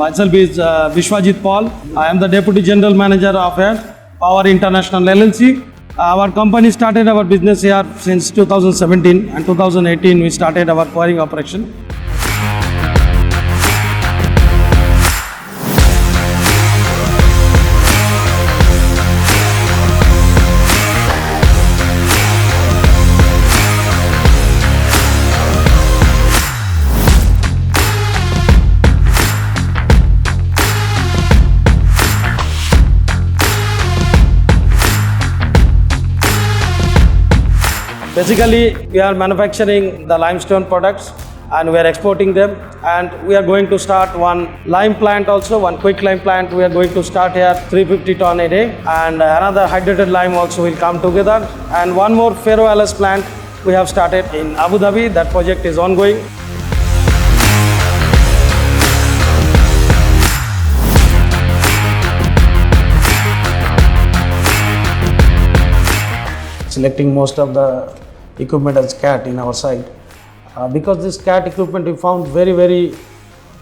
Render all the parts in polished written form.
Myself is Vishwajit Paul. I am the Deputy General Manager of Power International LLC. Our company started our business here since 2017, and 2018 we started our quarrying operation. Basically, we are manufacturing the limestone products and we are exporting them, and we are going to start one lime plant also, one quick lime plant. We are going to start here 350 ton a day, and another hydrated lime also will come together, and one more ferroalloys plant we have started in Abu Dhabi. That project is ongoing. Selecting most of the equipment as CAT in our site, because this CAT equipment we found very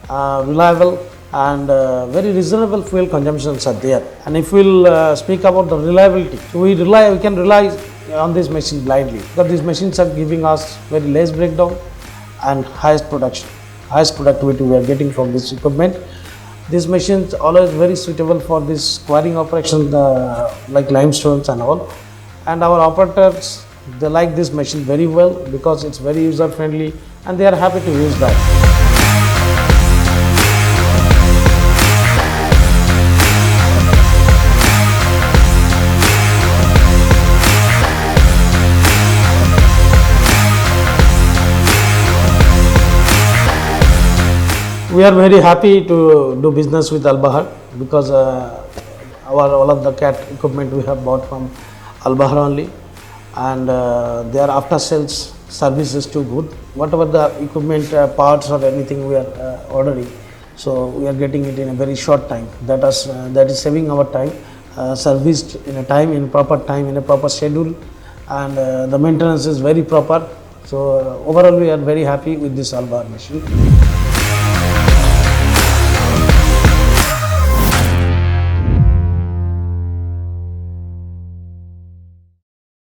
reliable and very reasonable fuel consumptions are there. And if we'll speak about the reliability, so we can rely on this machine blindly, because these machines are giving us very less breakdown and highest productivity we are getting from this equipment. These machines always very suitable for this quarrying operation, like limestones and all. And our operators, they like this machine very well because it's very user friendly and they are happy to use that. We are very happy to do business with Al-Bahar, because all of the CAT equipment we have bought from Al-Bahar only, and their after sales service is too good. Whatever the equipment parts or anything we are ordering, so we are getting it in a very short time. That is saving our time, serviced in a proper time, in a proper schedule, and the maintenance is very proper. So overall we are very happy with this Al-Bahar machine.